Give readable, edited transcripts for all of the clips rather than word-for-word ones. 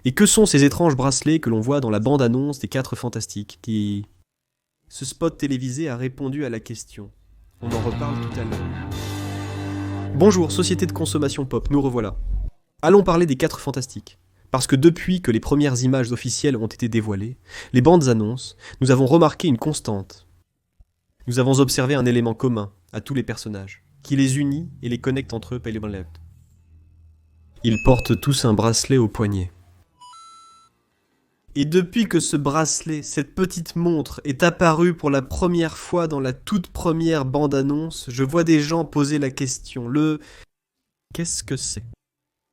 Et que sont ces étranges bracelets que l'on voit dans la bande-annonce des 4 Fantastiques Ce spot télévisé a répondu à la question. On en reparle tout à l'heure. Bonjour, société de consommation pop, nous revoilà. Allons parler des 4 Fantastiques. Parce que depuis que les premières images officielles ont été dévoilées, les bandes annonces, nous avons remarqué une constante. Nous avons observé un élément commun à tous les personnages, qui les unit et les connecte entre eux par les bandes. Ils portent tous un bracelet au poignet. Et depuis que ce bracelet, cette petite montre, est apparue pour la première fois dans la toute première bande-annonce, je vois des gens poser la question. Qu'est-ce que c'est ?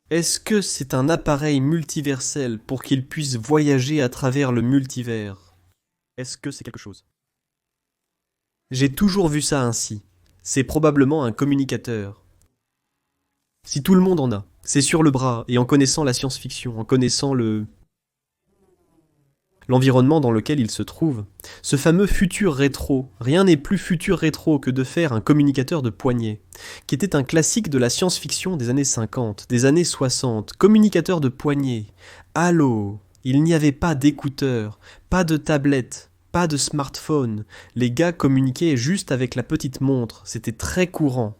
Est-ce que c'est un appareil multiversel pour qu'il puisse voyager à travers le multivers ? Est-ce que c'est quelque chose ? J'ai toujours vu ça ainsi. C'est probablement un communicateur. Si tout le monde en a, c'est sur le bras, et en connaissant la science-fiction, en connaissant l'environnement dans lequel il se trouve. Ce fameux futur rétro, rien n'est plus futur rétro que de faire un communicateur de poignet, qui était un classique de la science-fiction des années 50, des années 60, communicateur de poignet. Allô, il n'y avait pas d'écouteurs, pas de tablette, pas de smartphone, les gars communiquaient juste avec la petite montre, c'était très courant.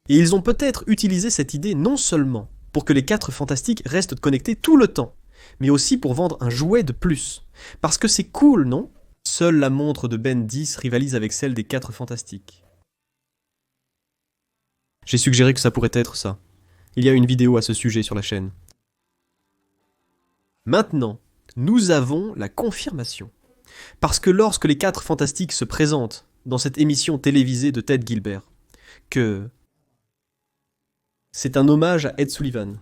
Et ils ont peut-être utilisé cette idée non seulement pour que les 4 Fantastiques restent connectés tout le temps, mais aussi pour vendre un jouet de plus. Parce que c'est cool, non ? Seule la montre de Ben 10 rivalise avec celle des 4 Fantastiques. J'ai suggéré que ça pourrait être ça. Il y a une vidéo à ce sujet sur la chaîne. Maintenant, nous avons la confirmation. Parce que lorsque les 4 Fantastiques se présentent dans cette émission télévisée de Ted Gilbert, que c'est un hommage à Ed Sullivan.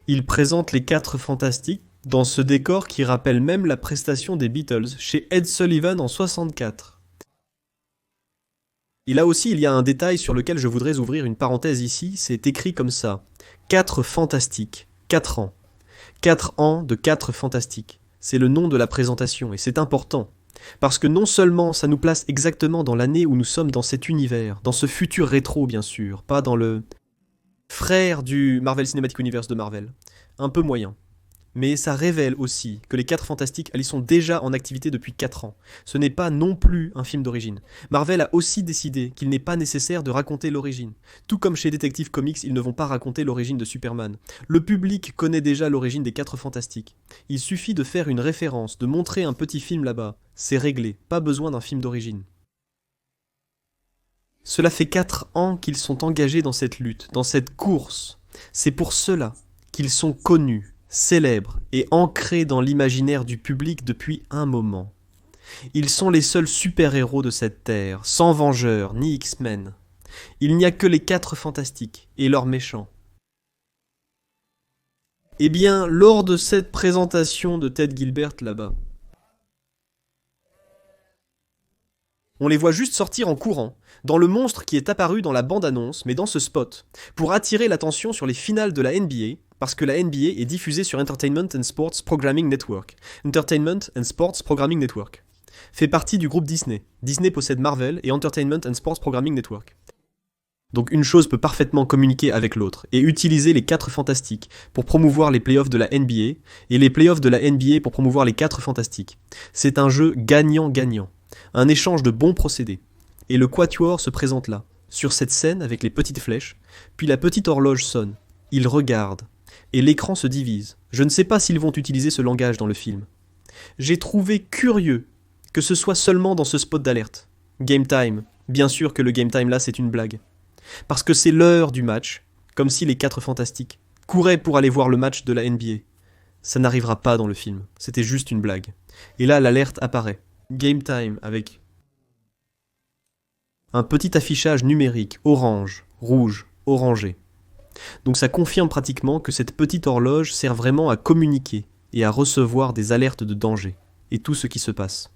Il présente les 4 Fantastiques dans ce décor qui rappelle même la prestation des Beatles chez Ed Sullivan en 64. Et là aussi, il y a un détail sur lequel je voudrais ouvrir une parenthèse ici, c'est écrit comme ça. 4 Fantastiques, 4 ans. 4 ans de 4 Fantastiques. C'est le nom de la présentation et c'est important. Parce que non seulement ça nous place exactement dans l'année où nous sommes dans cet univers, dans ce futur rétro bien sûr, pas dans le frère du Marvel Cinematic Universe de Marvel. Un peu moyen. Mais ça révèle aussi que les 4 Fantastiques, elles sont déjà en activité depuis 4 ans. Ce n'est pas non plus un film d'origine. Marvel a aussi décidé qu'il n'est pas nécessaire de raconter l'origine. Tout comme chez Detective Comics, ils ne vont pas raconter l'origine de Superman. Le public connaît déjà l'origine des 4 Fantastiques. Il suffit de faire une référence, de montrer un petit film là-bas. C'est réglé, pas besoin d'un film d'origine. Cela fait 4 ans qu'ils sont engagés dans cette lutte, dans cette course. C'est pour cela qu'ils sont connus, célèbres et ancrés dans l'imaginaire du public depuis un moment. Ils sont les seuls super-héros de cette terre, sans Vengeurs ni X-Men. Il n'y a que les 4 Fantastiques et leurs méchants. Eh bien, lors de cette présentation de Ted Gilbert là-bas, on les voit juste sortir en courant, dans le monstre qui est apparu dans la bande-annonce, mais dans ce spot, pour attirer l'attention sur les finales de la NBA, parce que la NBA est diffusée sur Entertainment and Sports Programming Network. Entertainment and Sports Programming Network fait partie du groupe Disney. Disney possède Marvel et Entertainment and Sports Programming Network. Donc une chose peut parfaitement communiquer avec l'autre, et utiliser les 4 Fantastiques pour promouvoir les playoffs de la NBA, et les playoffs de la NBA pour promouvoir les 4 Fantastiques. C'est un jeu gagnant-gagnant. Un échange de bons procédés. Et le quatuor se présente là, sur cette scène avec les petites flèches, puis la petite horloge sonne. Ils regardent. Et l'écran se divise. Je ne sais pas s'ils vont utiliser ce langage dans le film. J'ai trouvé curieux que ce soit seulement dans ce spot d'alerte. Game time. Bien sûr que le game time là c'est une blague. Parce que c'est l'heure du match, comme si les 4 Fantastiques couraient pour aller voir le match de la NBA. Ça n'arrivera pas dans le film. C'était juste une blague. Et là l'alerte apparaît. Game time avec un petit affichage numérique orange, rouge, orangé. Donc ça confirme pratiquement que cette petite horloge sert vraiment à communiquer et à recevoir des alertes de danger et tout ce qui se passe.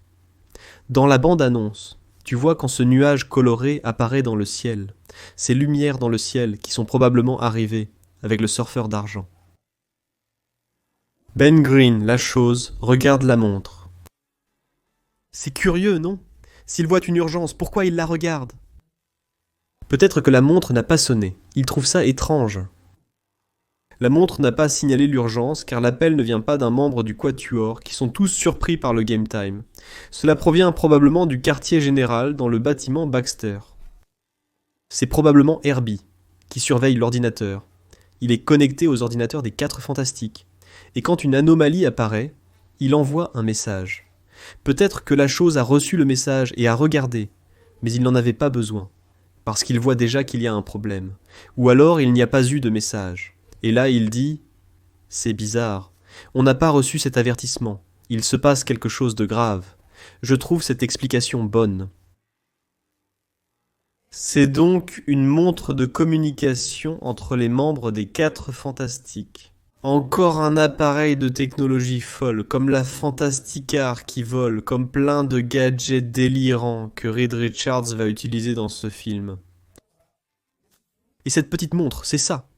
Dans la bande-annonce, tu vois quand ce nuage coloré apparaît dans le ciel, ces lumières dans le ciel qui sont probablement arrivées avec le surfeur d'argent. Ben Green, la chose, regarde la montre. C'est curieux, non ? S'il voit une urgence, pourquoi il la regarde ? Peut-être que la montre n'a pas sonné. Il trouve ça étrange. La montre n'a pas signalé l'urgence car l'appel ne vient pas d'un membre du Quatuor qui sont tous surpris par le game time. Cela provient probablement du quartier général dans le bâtiment Baxter. C'est probablement Herbie qui surveille l'ordinateur. Il est connecté aux ordinateurs des 4 Fantastiques. Et quand une anomalie apparaît, il envoie un message. Peut-être que la chose a reçu le message et a regardé, mais il n'en avait pas besoin, parce qu'il voit déjà qu'il y a un problème. Ou alors il n'y a pas eu de message. Et là il dit « C'est bizarre, on n'a pas reçu cet avertissement, il se passe quelque chose de grave. Je trouve cette explication bonne. » C'est donc une montre de communication entre les membres des 4 Fantastiques. Encore un appareil de technologie folle, comme la Fantasticar qui vole, comme plein de gadgets délirants que Reed Richards va utiliser dans ce film. Et cette petite montre, c'est ça.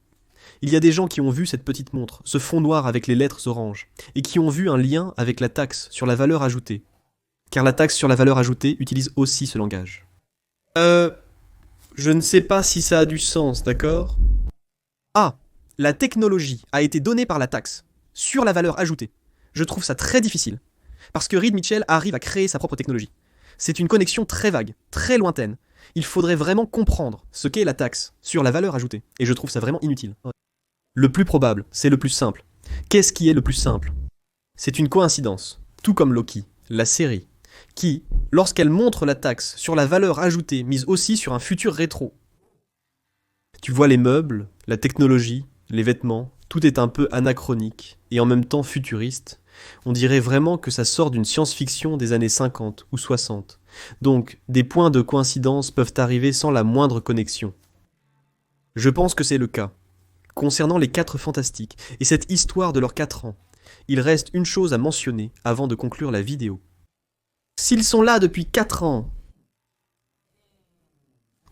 Il y a des gens qui ont vu cette petite montre, ce fond noir avec les lettres oranges, et qui ont vu un lien avec la taxe sur la valeur ajoutée. Car la taxe sur la valeur ajoutée utilise aussi ce langage. Je ne sais pas si ça a du sens, d'accord ? Ah, la technologie a été donnée par la taxe sur la valeur ajoutée. Je trouve ça très difficile. Parce que Reed Mitchell arrive à créer sa propre technologie. C'est une connexion très vague, très lointaine. Il faudrait vraiment comprendre ce qu'est la taxe sur la valeur ajoutée. Et je trouve ça vraiment inutile. Le plus probable, c'est le plus simple. Qu'est-ce qui est le plus simple ? C'est une coïncidence, tout comme Loki, la série, qui, lorsqu'elle montre la taxe sur la valeur ajoutée, mise aussi sur un futur rétro. Tu vois les meubles, la technologie, les vêtements, tout est un peu anachronique et en même temps futuriste. On dirait vraiment que ça sort d'une science-fiction des années 50 ou 60. Donc, des points de coïncidence peuvent arriver sans la moindre connexion. Je pense que c'est le cas. Concernant les 4 Fantastiques et cette histoire de leurs 4 ans, il reste une chose à mentionner avant de conclure la vidéo. S'ils sont là depuis 4 ans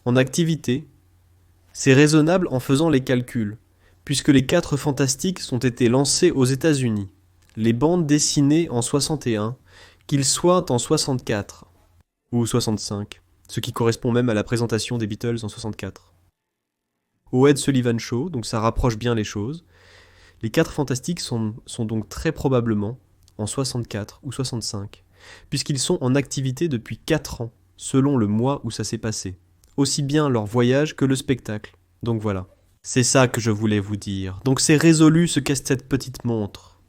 en activité, c'est raisonnable en faisant les calculs, puisque les 4 Fantastiques ont été lancés aux États-Unis, les bandes dessinées en 61, qu'ils soient en 64 ou 65, ce qui correspond même à la présentation des Beatles en 64. Au Ed Sullivan Show, donc ça rapproche bien les choses. Les 4 Fantastiques sont donc très probablement en 64 ou 65, puisqu'ils sont en activité depuis 4 ans, selon le mois où ça s'est passé. Aussi bien leur voyage que le spectacle. Donc voilà. C'est ça que je voulais vous dire. Donc c'est résolu ce qu'est cette petite montre.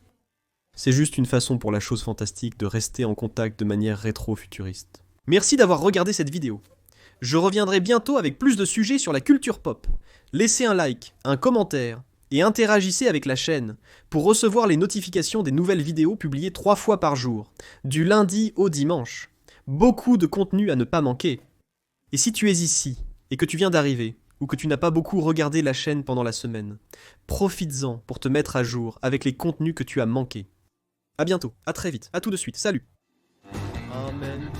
C'est juste une façon pour la chose fantastique de rester en contact de manière rétro-futuriste. Merci d'avoir regardé cette vidéo. Je reviendrai bientôt avec plus de sujets sur la culture pop. Laissez un like, un commentaire et interagissez avec la chaîne pour recevoir les notifications des nouvelles vidéos publiées 3 fois par jour, du lundi au dimanche. Beaucoup de contenu à ne pas manquer. Et si tu es ici et que tu viens d'arriver, ou que tu n'as pas beaucoup regardé la chaîne pendant la semaine, profites-en pour te mettre à jour avec les contenus que tu as manqués. À bientôt, à très vite, à tout de suite, salut. Amen.